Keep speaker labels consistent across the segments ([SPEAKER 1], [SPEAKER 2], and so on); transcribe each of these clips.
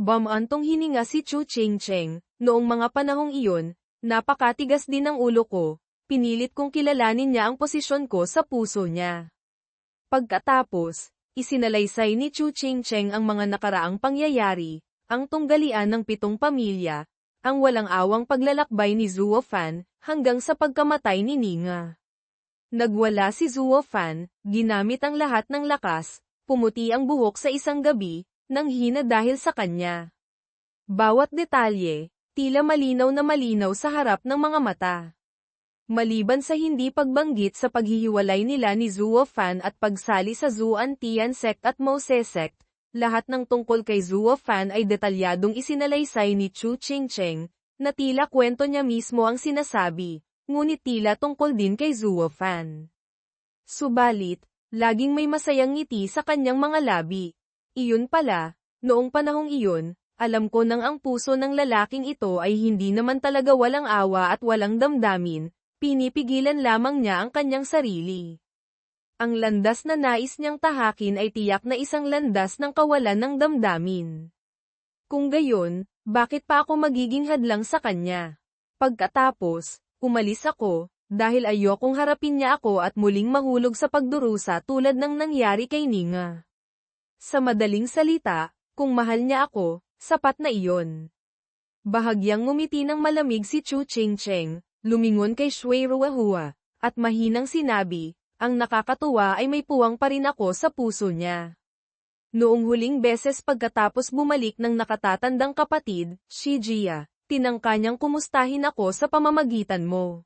[SPEAKER 1] Bumantong hininga si Chu Chingcheng, noong mga panahong iyon, napakatigas din ng ulo ko, pinilit kong kilalanin niya ang posisyon ko sa puso niya. Pagkatapos, isinalaysay ni Chu Chingcheng ang mga nakaraang pangyayari, ang tunggalian ng 7 pamilya, ang walang awang paglalakbay ni Zuo Fan, hanggang sa pagkamatay ni Ninga. Nagwala si Zuo Fan, ginamit ang lahat ng lakas, pumuti ang buhok sa isang gabi, nang hina dahil sa kanya. Bawat detalye, tila malinaw na malinaw sa harap ng mga mata. Maliban sa hindi pagbanggit sa paghihiwalay nila ni Zuo Fan at pagsali sa Zuan Tian sect at Mose sect, lahat ng tungkol kay Zuo Fan ay detalyadong isinalaysay ni Chu Chingcheng, na tila kwento niya mismo ang sinasabi, ngunit tila tungkol din kay Zuo Fan. Subalit, laging may masayang ngiti sa kanyang mga labi. Iyon pala, noong panahong iyon, alam ko nang ang puso ng lalaking ito ay hindi naman talaga walang awa at walang damdamin, pinipigilan lamang niya ang kanyang sarili. Ang landas na nais niyang tahakin ay tiyak na isang landas ng kawalan ng damdamin. Kung gayon, bakit pa ako magiging hadlang sa kanya? Pagkatapos, umalis ako, dahil ayokong harapin niya ako at muling mahulog sa pagdurusa tulad ng nangyari kay Ninga. Sa madaling salita, kung mahal niya ako, sapat na iyon. Bahagyang ngumiti ng malamig si Chu Chingcheng, lumingon kay Shui Ruahua, at mahinang sinabi, ang nakakatuwa ay may puwang pa rin ako sa puso niya. Noong huling beses pagkatapos bumalik ng nakatatandang kapatid, Shi Jia, tinangka niyang kumustahin ako sa pamamagitan mo.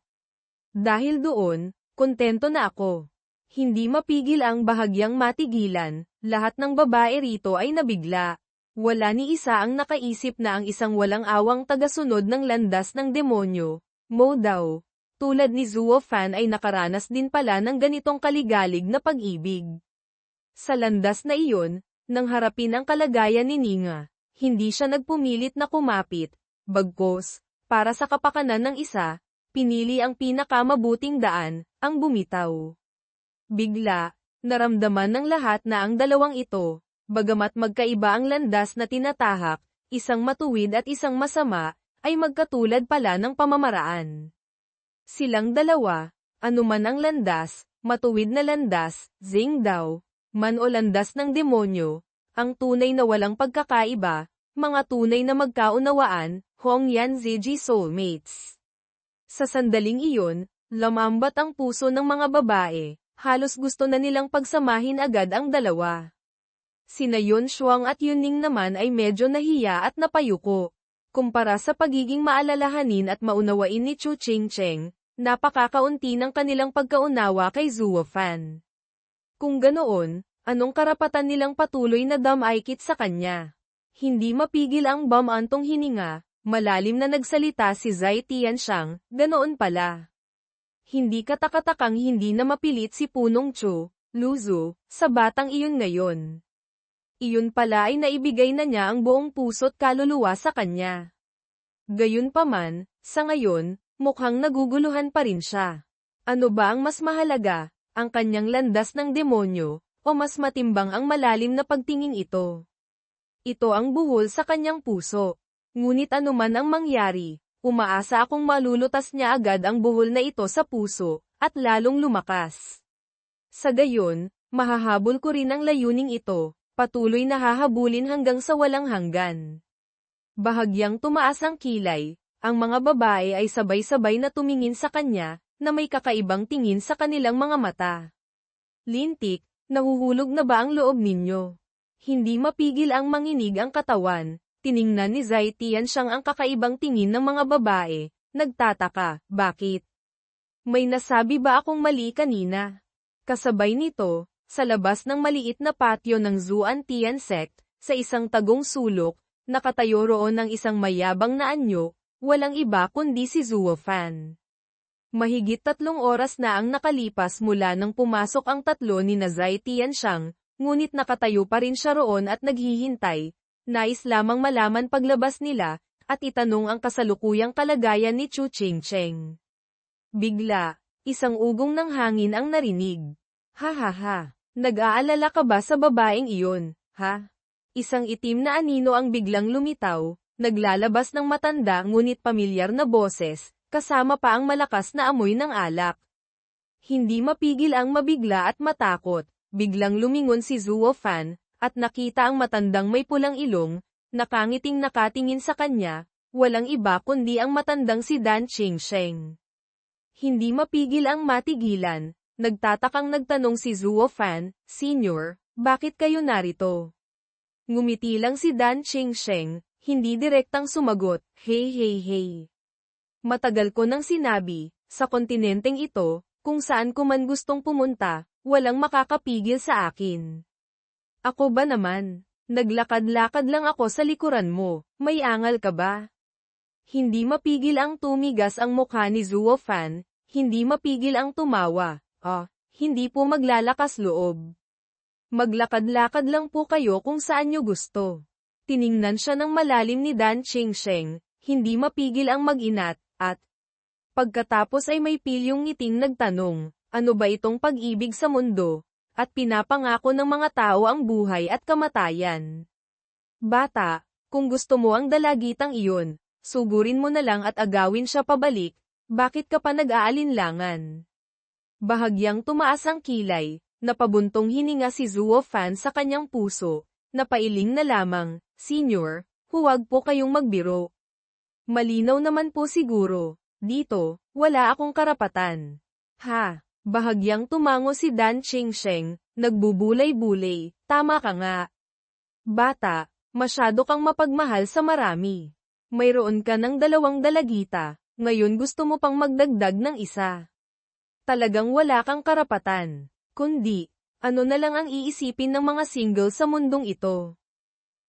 [SPEAKER 1] Dahil doon, kontento na ako. Hindi mapigil ang bahagyang matigilan, lahat ng babae rito ay nabigla. Wala ni isa ang nakaisip na ang isang walang awang tagasunod ng landas ng demonyo, Mo daw, tulad ni Zuo Fan ay nakaranas din pala ng ganitong kaligalig na pag-ibig. Sa landas na iyon, nang harapin ang kalagayan ni Ninga, hindi siya nagpumilit na kumapit, bagkus, para sa kapakanan ng isa, pinili ang pinakamabuting daan, ang bumitaw. Bigla, naramdaman ng lahat na ang dalawang ito, bagamat magkaiba ang landas na tinatahak, isang matuwid at isang masama, ay magkatulad pala ng pamamaraan. Silang dalawa, anuman ang landas, matuwid na landas, Zing daw, man o landas ng demonyo, ang tunay na walang pagkakaiba, mga tunay na magkaunawaan, Hong Yan Ziji soulmates. Sa sandaling iyon, lamambat ang puso ng mga babae. Halos gusto na nilang pagsamahin agad ang dalawa. Sina Yun Shuang at Yuning naman ay medyo nahiya at napayuko. Kumpara sa pagiging maalalahanin at maunawain ni Chu Chingcheng, napakakaunti ng kanilang pagkaunawa kay Zuo Fan. Kung ganoon, anong karapatan nilang patuloy na damaykit sa kanya? Hindi mapigil ang bumantong hininga, malalim na nagsalita si Zai Tianxiang, ganoon pala. Hindi katakatakang hindi na mapilit si Punong Chu, Luzu, sa batang iyon ngayon. Iyon pala ay naibigay na niya ang buong puso't kaluluwa sa kanya. Gayunpaman, sa ngayon, mukhang naguguluhan pa rin siya. Ano ba ang mas mahalaga, ang kanyang landas ng demonyo, o mas matimbang ang malalim na pagtingin ito? Ito ang buhol sa kanyang puso. Ngunit anuman ang mangyari, umaasa akong malulutas niya agad ang buhol na ito sa puso, at lalong lumakas. Sa gayon, mahahabol ko rin ang layuning ito, patuloy na hahabulin hanggang sa walang hanggan. Bahagyang tumaas ang kilay, ang mga babae ay sabay-sabay na tumingin sa kanya, na may kakaibang tingin sa kanilang mga mata. Lintik, nahuhulog na ba ang loob ninyo? Hindi mapigil ang manginig ang katawan. Tiningnan ni Zai Tianxiang ang kakaibang tingin ng mga babae, nagtataka, bakit? May nasabi ba akong mali kanina? Kasabay nito, sa labas ng maliit na patio ng Zuan Tian sect, sa isang tagong sulok, nakatayo roon ang isang mayabang na anyo, walang iba kundi si Zuo Fan. Mahigit 3 oras na ang nakalipas mula nang pumasok ang tatlo ni Zai Tianxiang, ngunit nakatayo pa rin siya roon at naghihintay. Nais lamang malaman paglabas nila, at itanong ang kasalukuyang kalagayan ni Chu Chingcheng. Bigla, isang ugong ng hangin ang narinig. Ha ha ha, nag-aalala ka ba sa babaeng iyon, ha? Isang itim na anino ang biglang lumitaw, naglalabas ng matanda ngunit pamilyar na boses, kasama pa ang malakas na amoy ng alak. Hindi mapigil ang mabigla at matakot, biglang lumingon si Zuo Fan, at nakita ang matandang may pulang ilong, nakangiting nakatingin sa kanya, walang iba kundi ang matandang si Dan Qingsheng. Hindi mapigil ang matigilan, nagtatakang nagtanong si Zuo Fan, Senior, bakit kayo narito? Ngumiti lang si Dan Qingsheng, hindi direktang sumagot, hey hey hey. Matagal ko nang sinabi, sa kontinenteng ito, kung saan ko man gustong pumunta, walang makakapigil sa akin. Ako ba naman? Naglakad-lakad lang ako sa likuran mo, may angal ka ba? Hindi mapigil ang tumigas ang mukha ni Zuo Fan, hindi mapigil ang tumawa, hindi po maglalakas loob. Maglakad-lakad lang po kayo kung saan nyo gusto. Tiningnan siya ng malalim ni Dan Qingsheng, hindi mapigil ang mag-inat, at pagkatapos ay may pilyong ngiting nagtanong, ano ba itong pag-ibig sa mundo, at pinapangako ng mga tao ang buhay at kamatayan. Bata, kung gusto mo ang dalagitang iyon, sugurin mo na lang at agawin siya pabalik, bakit ka pa nag-aalinlangan? Bahagyang tumaas ang kilay, napabuntong hininga si Zuo Fan sa kanyang puso, napailing na lamang, Senior, huwag po kayong magbiro. Malinaw naman po siguro, dito, wala akong karapatan. Ha, bahagyang tumango si Dan Qingsheng, nagbubulay-bulay, tama ka nga. Bata, masyado kang mapagmahal sa marami. Mayroon ka ng 2 dalagita, ngayon gusto mo pang magdagdag ng isa. Talagang wala kang karapatan. Kundi, ano na lang ang iisipin ng mga single sa mundong ito.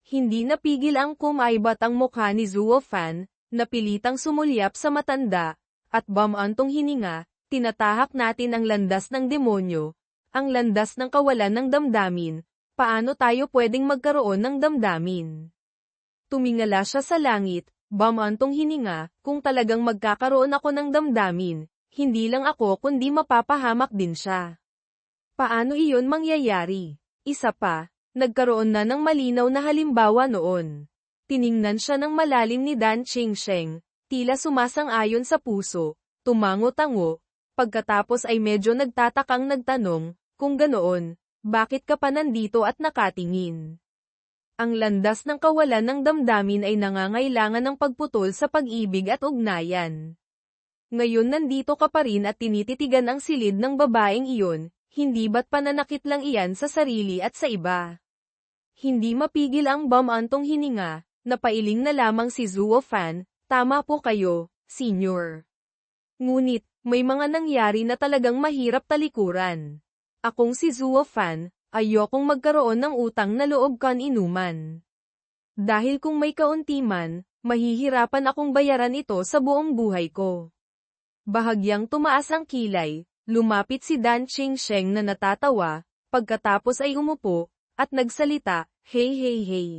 [SPEAKER 1] Hindi napigil ang kumaibat ang mukha ni Zuo Fan, napilitang sumulyap sa matanda, at bamantong hininga, tinatahak natin ang landas ng demonyo, ang landas ng kawalan ng damdamin, paano tayo pwedeng magkaroon ng damdamin? Tumingala siya sa langit, bamantong hininga, kung talagang magkakaroon ako ng damdamin, hindi lang ako kundi mapapahamak din siya. Paano iyon mangyayari? Isa pa, nagkaroon na ng malinaw na halimbawa noon. Tiningnan siya ng malalim ni Dan Qingsheng, tila sumasang-ayon sa puso, tumango-tango, pagkatapos ay medyo nagtatakang nagtanong, kung ganoon, bakit ka pa nandito at nakatingin? Ang landas ng kawalan ng damdamin ay nangangailangan ng pagputol sa pag-ibig at ugnayan. Ngayon nandito ka pa rin at tinititigan ang silid ng babaeng iyon, hindi ba't pananakit lang iyan sa sarili at sa iba? Hindi mapigil ang bamantong hininga, napailing na lamang si Zuo Fan, tama po kayo, Senior. Ngunit, may mga nangyari na talagang mahirap talikuran. Akong si Zuo Fan, ayokong magkaroon ng utang na loob kan inuman. Dahil kung may kaunti man, mahihirapan akong bayaran ito sa buong buhay ko. Bahagyang tumaas ang kilay, lumapit si Dan Qingsheng na natatawa, pagkatapos ay umupo, at nagsalita, hey hey hey.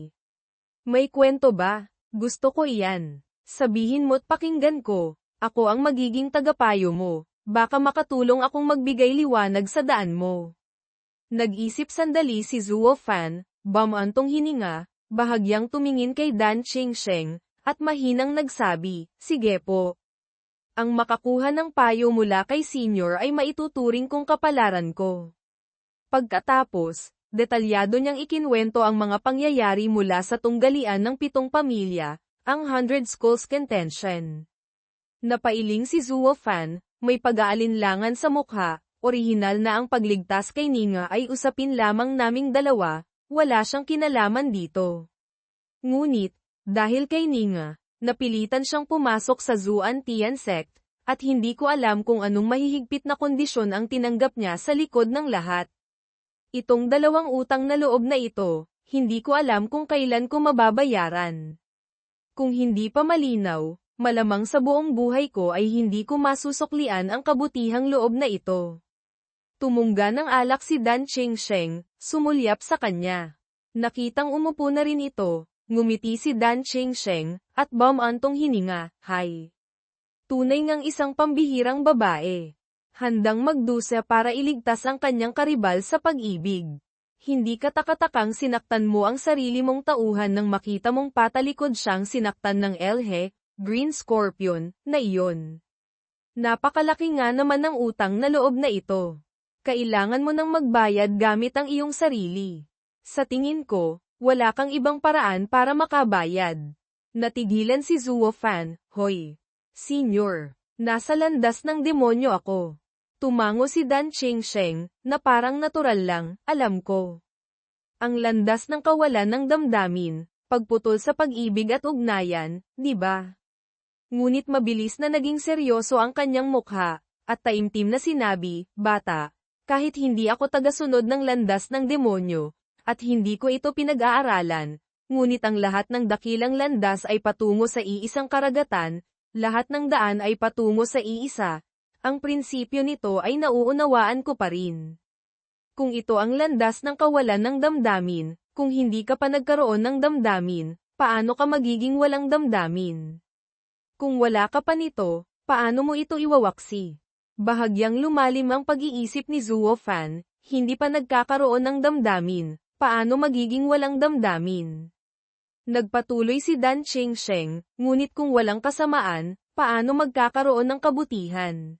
[SPEAKER 1] May kwento ba? Gusto ko iyan. Sabihin mo't pakinggan ko, ako ang magiging tagapayo mo, baka makatulong akong magbigay liwanag sa daan mo. Nag-isip sandali si Zuo Fan, bamantong hininga, bahagyang tumingin kay Dan Qingsheng, at mahinang nagsabi, sige po. Ang makakuha ng payo mula kay Senior ay maituturing kong kapalaran ko. Pagkatapos, detalyado niyang ikinwento ang mga pangyayari mula sa tunggalian ng 7 pamilya, ang 100 Skulls Contention. Napailing si Zuo Fan, may pag-aalinlangan sa mukha, orihinal na ang pagligtas kay Ninga ay usapin lamang naming dalawa, wala siyang kinalaman dito. Ngunit, dahil kay Ninga, napilitan siyang pumasok sa Zuan Tian Sect, at hindi ko alam kung anong mahihigpit na kondisyon ang tinanggap niya sa likod ng lahat. Itong 2 utang na loob na ito, hindi ko alam kung kailan ko mababayaran. Kung hindi pa malinaw, malamang sa buong buhay ko ay hindi ko masusuklian ang kabutihang loob na ito. Tumungga ng alak si Dan Qingsheng, sumulyap sa kanya. Nakitang umupo na rin ito. Ngumiti si Dan Qingsheng, at bamantong hininga, hay. Tunay ngang isang pambihirang babae. Handang magdusa para iligtas ang kanyang karibal sa pag-ibig. Hindi katakatakang sinaktan mo ang sarili mong tauhan nang makita mong patalikod siyang sinaktan ng Elhe, Green Scorpion, na iyon. Napakalaki nga naman ng utang na loob na ito. Kailangan mo nang magbayad gamit ang iyong sarili. Sa tingin ko, wala kang ibang paraan para makabayad. Natigilan si Zuo Fan, hoy. Senior, nasa landas ng demonyo ako. Tumango si Dan Chengsheng, na parang natural lang, alam ko. Ang landas ng kawalan ng damdamin, pagputol sa pag-ibig at ugnayan, di ba? Ngunit mabilis na naging seryoso ang kanyang mukha, at taimtim na sinabi, bata, kahit hindi ako tagasunod ng landas ng demonyo, at hindi ko ito pinag-aaralan, ngunit ang lahat ng dakilang landas ay patungo sa iisang karagatan, lahat ng daan ay patungo sa iisa. Ang prinsipyo nito ay nauunawaan ko pa rin. Kung ito ang landas ng kawalan ng damdamin, kung hindi ka pa nagkaroon ng damdamin, paano ka magiging walang damdamin? Kung wala ka pa nito, paano mo ito iwawaksi? Bahagyang lumalim ang pag-iisip ni Zuo Fan, hindi pa nagkakaroon ng damdamin, paano magiging walang damdamin? Nagpatuloy si Dan Chengsheng, ngunit kung walang kasamaan, paano magkakaroon ng kabutihan?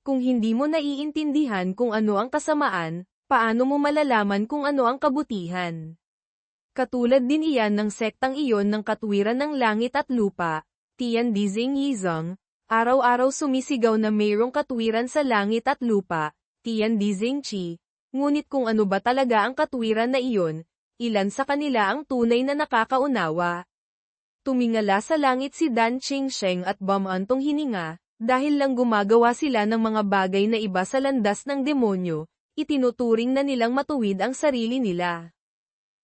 [SPEAKER 1] Kung hindi mo naiintindihan kung ano ang kasamaan, paano mo malalaman kung ano ang kabutihan? Katulad din iyan ng sektang iyon ng katwiran ng langit at lupa, Tian Dizing Yizong, araw-araw sumisigaw na mayroong katwiran sa langit at lupa, Tian Dizing Chi, ngunit kung ano ba talaga ang katwiran na iyon, ilan sa kanila ang tunay na nakakaunawa? Tumingala sa langit si Dan Chengsheng at bumantong hininga, dahil lang gumagawa sila ng mga bagay na iba sa landas ng demonyo, itinuturing na nilang matuwid ang sarili nila.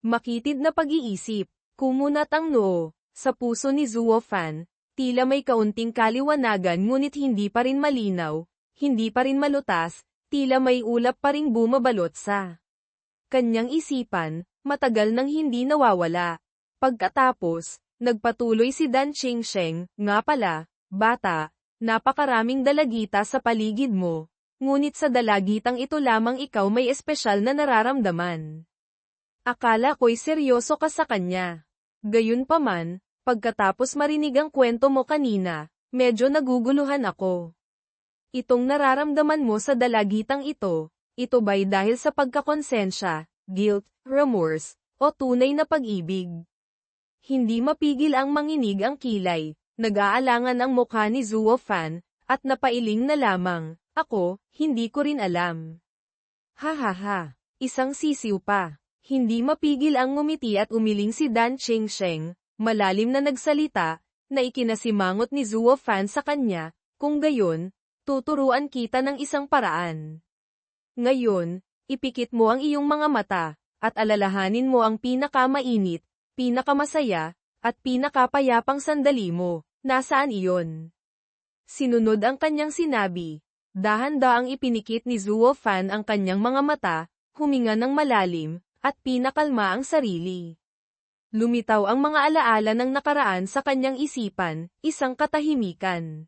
[SPEAKER 1] Makitid na pag-iisip, kumunat ang noo, sa puso ni Zuo Fan, tila may kaunting kaliwanagan ngunit hindi pa rin malinaw, hindi pa rin malutas, tila may ulap pa ring bumabalot sa kanyang isipan, matagal nang hindi nawawala. Pagkatapos, nagpatuloy si Dan Chengsheng, nga pala, bata, napakaraming dalagita sa paligid mo, ngunit sa dalagitang ito lamang ikaw may espesyal na nararamdaman. Akala ko'y seryoso ka sa kanya. Gayunpaman, pagkatapos marinig ang kwento mo kanina, medyo naguguluhan ako. Itong nararamdaman mo sa dalagitang ito ba'y dahil sa pagkakonsensya, guilt, remorse, o tunay na pag-ibig? Hindi mapigil ang manginig ang kilay. Nag-aalangan ang mukha ni Zuo Fan, at napailing na lamang, ako, hindi ko rin alam. Ha, isang sisiw pa. Hindi mapigil ang ngumiti at umiling si Dan Chengsheng, malalim na nagsalita, na ikinasimangot ni Zuo Fan sa kanya, kung gayon, tuturuan kita ng isang paraan. Ngayon, ipikit mo ang iyong mga mata, at alalahanin mo ang pinakamainit, pinakamasaya, at pinakapayapang sandali mo. Nasaan iyon? Sinunod ang kanyang sinabi. Dahan-daang ipinikit ni Zuo Fan ang kanyang mga mata, huminga ng malalim, at pinakalma ang sarili. Lumitaw ang mga alaala ng nakaraan sa kanyang isipan, isang katahimikan.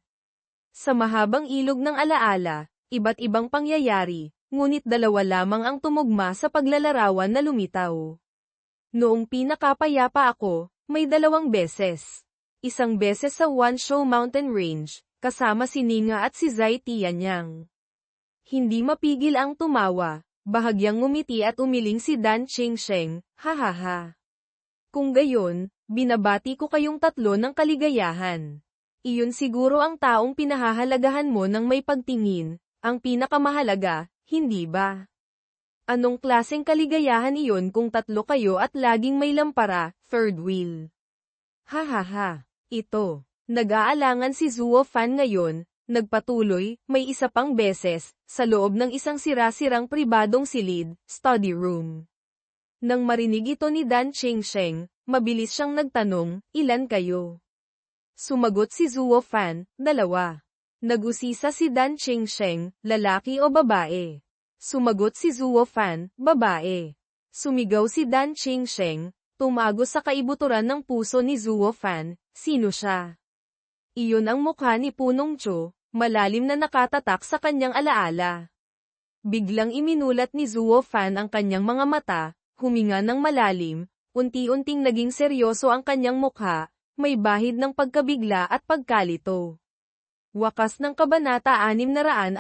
[SPEAKER 1] Sa mahabang ilog ng alaala, iba't ibang pangyayari, ngunit dalawa lamang ang tumugma sa paglalarawan na lumitaw. Noong pinakapayapa ako, may 2 beses. Isang beses sa Wansho Mountain Range, kasama si Ninga at si Zai Tianyang. Hindi mapigil ang tumawa, bahagyang ngumiti at umiling si Dan Chengsheng, ha. Kung gayon, binabati ko kayong tatlo ng kaligayahan. Iyon siguro ang taong pinahahalagahan mo ng may pagtingin, ang pinakamahalaga, hindi ba? Anong klaseng kaligayahan iyon kung tatlo kayo at laging may lampara, third wheel? Ha. Ito. Nag-aalangan si Zuo Fan ngayon, nagpatuloy, may isa pang beses, sa loob ng isang sira-sirang pribadong silid, study room. Nang marinig ito ni Dan Chengsheng, mabilis siyang nagtanong, ilan kayo? Sumagot si Zuo Fan, 2. Nag-usisa si Dan Chengsheng, lalaki o babae? Sumagot si Zuo Fan, babae. Sumigaw si Dan Chengsheng, tumago sa kaibuturan ng puso ni Zuo Fan, sino siya? Iyon ang mukha ni Punong Cho, malalim na nakatatak sa kanyang alaala. Biglang iminulat ni Zuo Fan ang kanyang mga mata, huminga ng malalim, unti-unting naging seryoso ang kanyang mukha, may bahid ng pagkabigla at pagkalito. Wakas ng Kabanata 680